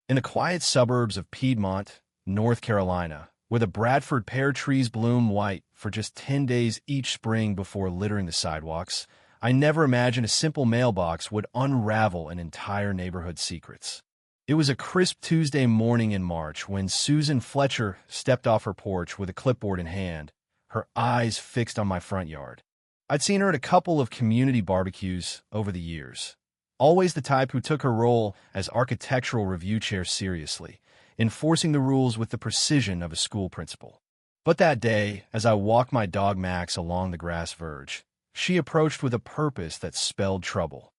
In the quiet suburbs of Piedmont, North Carolina, where the Bradford pear trees bloom white for just 10 days each spring before littering the sidewalks, I never imagined a simple mailbox would unravel an entire neighborhood's secrets. It was a crisp Tuesday morning in March when Susan Fletcher stepped off her porch with a clipboard in hand, her eyes fixed on my front yard. I'd seen her at a couple of community barbecues over the years, always the type who took her role as architectural review chair seriously, enforcing the rules with the precision of a school principal. But that day, as I walked my dog Max along the grass verge, she approached with a purpose that spelled trouble.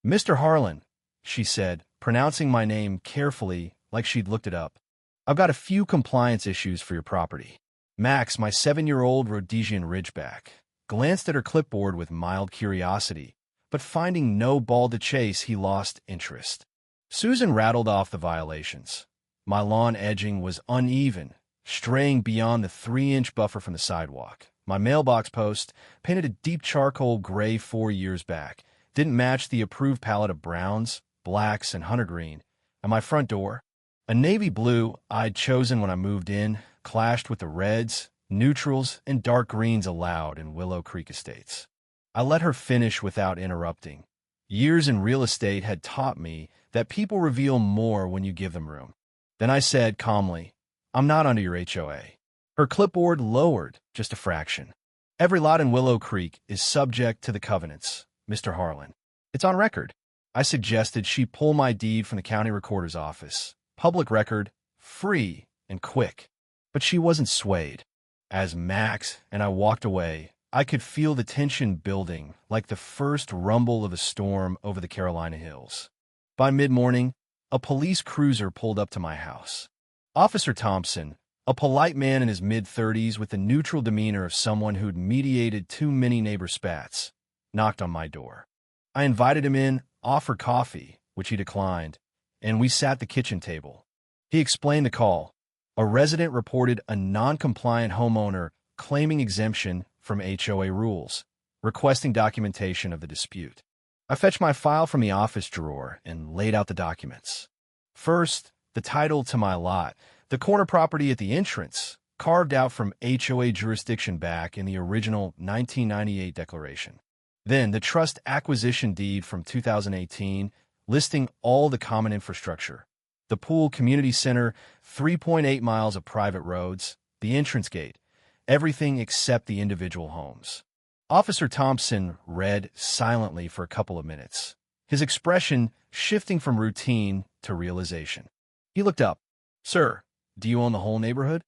"Mr. Harlan," she said, pronouncing my name carefully like she'd looked it up. "I've got a few compliance issues for your property." Max, my 7-year-old Rhodesian Ridgeback, glanced at her clipboard with mild curiosity, but finding no ball to chase, he lost interest. Susan rattled off the violations. My lawn edging was uneven, straying beyond the 3-inch buffer from the sidewalk. My mailbox post, painted a deep charcoal gray 4 years back, didn't match the approved palette of browns, blacks, and hunter green. And my front door, a navy blue I'd chosen when I moved in, clashed with the reds, neutrals, and dark greens allowed in Willow Creek Estates. I let her finish without interrupting. Years in real estate had taught me that people reveal more when you give them room. Then I said calmly, "I'm not under your HOA." Her clipboard lowered just a fraction. "Every lot in Willow Creek is subject to the covenants, Mr. Harlan. It's on record." I suggested she pull my deed from the county recorder's office. Public record, free and quick. But she wasn't swayed. As Max and I walked away, I could feel the tension building like the first rumble of a storm over the Carolina hills. By mid-morning, a police cruiser pulled up to my house. Officer Thompson, a polite man in his mid-30s with the neutral demeanor of someone who'd mediated too many neighbor spats, knocked on my door. I invited him in, offered coffee, which he declined, and we sat at the kitchen table. He explained the call. A resident reported a non-compliant homeowner claiming exemption from HOA rules, requesting documentation of the dispute. I fetched my file from the office drawer and laid out the documents. First, the title to my lot, the corner property at the entrance, carved out from HOA jurisdiction back in the original 1998 declaration. Then, the trust acquisition deed from 2018, listing all the common infrastructure. The pool community center, 3.8 miles of private roads, the entrance gate, everything except the individual homes. Officer Thompson read silently for a couple of minutes, his expression shifting from routine to realization. He looked up. "Sir, do you own the whole neighborhood?"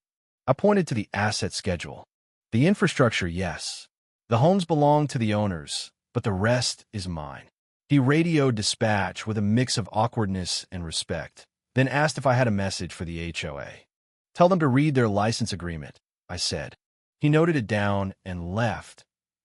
I pointed to the asset schedule. "The infrastructure, yes. The homes belong to the owners, but the rest is mine." He radioed dispatch with a mix of awkwardness and respect, then asked if I had a message for the HOA. "Tell them to read their license agreement," I said. He noted it down and left,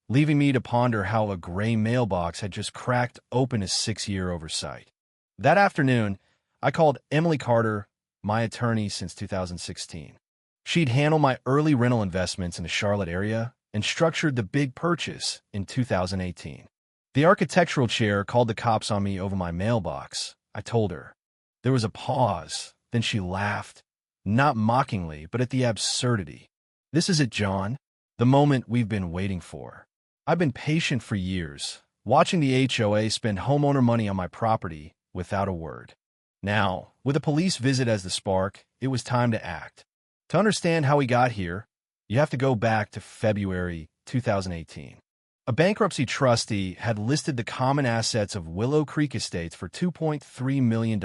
leaving me to ponder how a gray mailbox had just cracked open a 6-year oversight. That afternoon, I called Emily Carter, my attorney since 2016. She'd handled my early rental investments in the Charlotte area and structured the big purchase in 2018. The architectural chair called the cops on me over my mailbox, I told her. There was a pause, then she laughed, not mockingly, but at the absurdity. "This is it, John. The moment we've been waiting for. I've been patient for years, watching the HOA spend homeowner money on my property without a word. Now, with a police visit as the spark, it was time to act. To understand how we got here, you have to go back to February 2018. A bankruptcy trustee had listed the common assets of Willow Creek Estates for $2.3 million.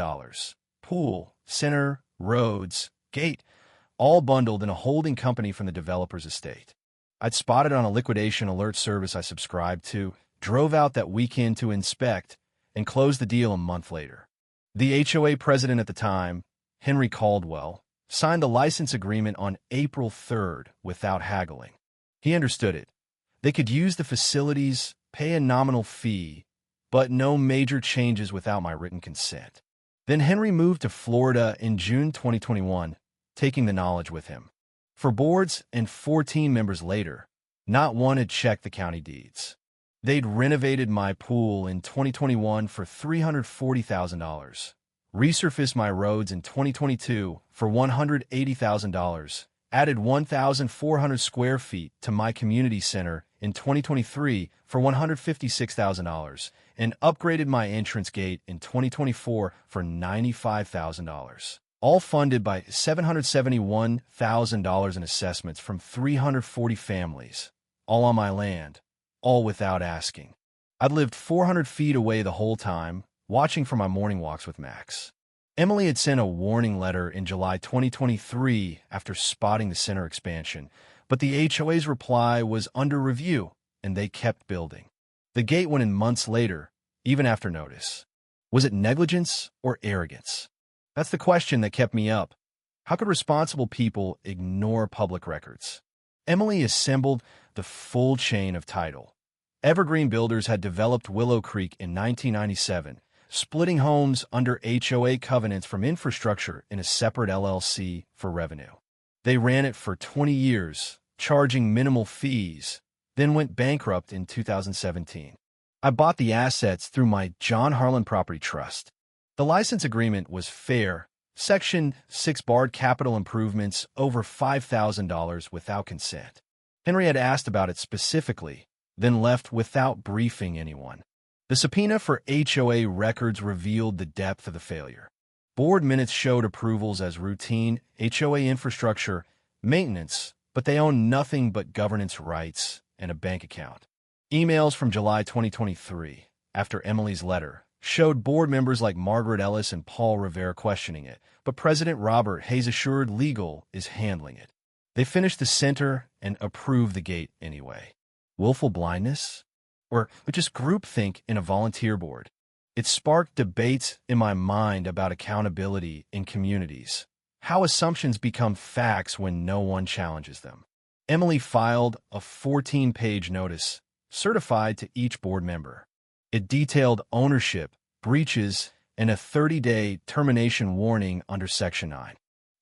Pool, center, roads, gate, all bundled in a holding company from the developer's estate. I'd spotted on a liquidation alert service I subscribed to, drove out that weekend to inspect, and closed the deal a month later. The HOA president at the time, Henry Caldwell, signed the license agreement on April 3rd without haggling. He understood it. They could use the facilities, pay a nominal fee, but no major changes without my written consent. Then Henry moved to Florida in June 2021, taking the knowledge with him. For boards and 14 members later, not one had checked the county deeds. They'd renovated my pool in 2021 for $340,000, resurfaced my roads in 2022 for $180,000, added 1,400 square feet to my community center in 2023 for $156,000, and upgraded my entrance gate in 2024 for $95,000. All funded by $771,000 in assessments from 340 families, all on my land, all without asking. I'd lived 400 feet away the whole time, watching from my morning walks with Max. Emily had sent a warning letter in July 2023 after spotting the center expansion, but the HOA's reply was under review, and they kept building. The gate went in months later, even after notice. Was it negligence or arrogance? That's the question that kept me up. How could responsible people ignore public records? Emily assembled the full chain of title. Evergreen Builders had developed Willow Creek in 1997, splitting homes under HOA covenants from infrastructure in a separate LLC for revenue. They ran it for 20 years, charging minimal fees, then went bankrupt in 2017. I bought the assets through my John Harlan Property Trust. The license agreement was fair. Section 6 barred capital improvements over $5,000 without consent. Henry had asked about it specifically, then left without briefing anyone. The subpoena for HOA records revealed the depth of the failure. Board minutes showed approvals as routine HOA infrastructure maintenance, but they owned nothing but governance rights and a bank account. Emails from July 2023, after Emily's letter, showed board members like Margaret Ellis and Paul Rivera questioning it, but President Robert Hayes assured legal is handling it. They finished the center and approved the gate anyway. Willful blindness? Or just groupthink in a volunteer board? It sparked debates in my mind about accountability in communities, how assumptions become facts when no one challenges them. Emily filed a 14-page notice, certified to each board member. It detailed ownership, breaches, and a 30-day termination warning under Section 9.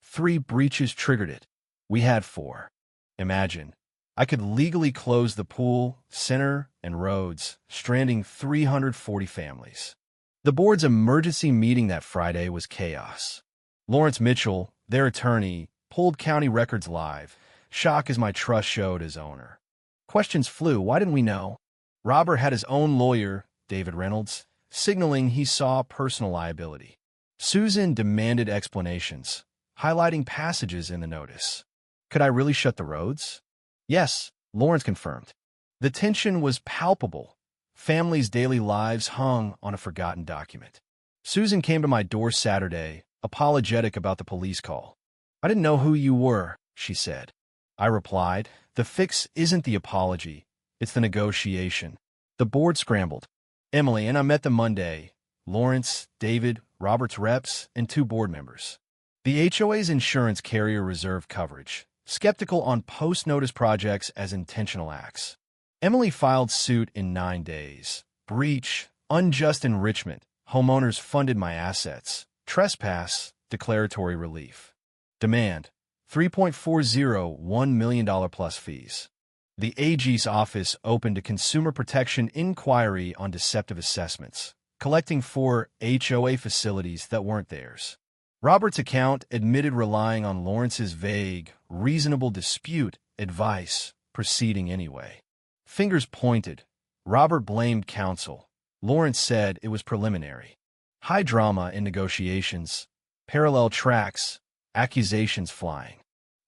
3 breaches triggered it. We had 4. Imagine, I could legally close the pool, center, and roads, stranding 340 families. The board's emergency meeting that Friday was chaos. Lawrence Mitchell, their attorney, pulled county records live, shock as my trust showed as owner. Questions flew. Why didn't we know? Robert had his own lawyer, David Reynolds, signaling he saw personal liability. Susan demanded explanations, highlighting passages in the notice. Could I really shut the roads? Yes, Lawrence confirmed. The tension was palpable. Families' daily lives hung on a forgotten document. Susan came to my door Saturday, apologetic about the police call. I didn't know who you were, she said. I replied, the fix isn't the apology, it's the negotiation. The board scrambled. Emily and I met them Monday. Lawrence, David, Robert's reps, and 2 board members. The HOA's insurance carrier reserved coverage, skeptical on post-notice projects as intentional acts. Emily filed suit in 9 days. Breach, unjust enrichment, homeowners funded my assets. Trespass, declaratory relief. Demand, $3.401 million plus fees. The AG's office opened a consumer protection inquiry on deceptive assessments, collecting for HOA facilities that weren't theirs. Robert's account admitted relying on Lawrence's vague, reasonable dispute advice, proceeding anyway. Fingers pointed. Robert blamed counsel. Lawrence said it was preliminary. High drama in negotiations, parallel tracks, accusations flying.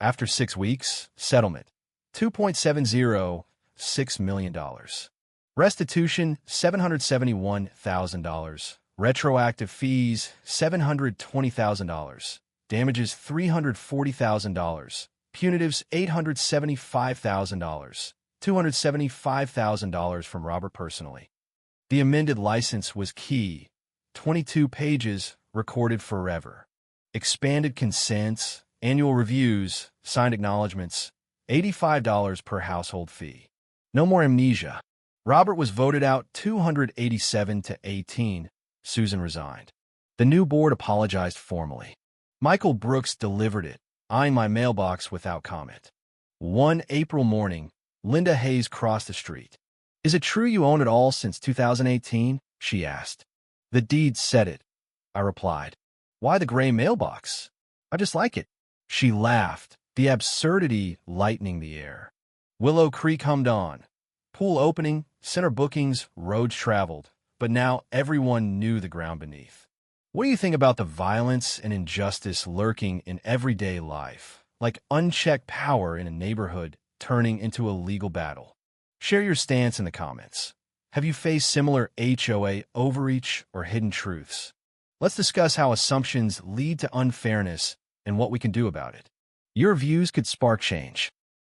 After 6 weeks, settlement. $2.706 million. Restitution, $771,000. Retroactive fees, $720,000. Damages, $340,000. Punitives, $875,000. $275,000 from Robert personally. The amended license was key. 22 pages, recorded forever. Expanded consents, annual reviews, signed acknowledgments, $85 per household fee. No more amnesia. Robert was voted out 287-18. Susan resigned. The new board apologized formally. Michael Brooks delivered it, eyeing my mailbox without comment. One April morning, Linda Hayes crossed the street. Is it true you own it all since 2018? She asked. The deed said it, I replied. Why the gray mailbox? I just like it. She laughed, the absurdity lightening the air. Willow Creek hummed on. Pool opening, center bookings, roads traveled. But now everyone knew the ground beneath. What do you think about the violence and injustice lurking in everyday life, like unchecked power in a neighborhood turning into a legal battle? Share your stance in the comments. Have you faced similar HOA overreach or hidden truths? Let's discuss how assumptions lead to unfairness and what we can do about it. Your views could spark change.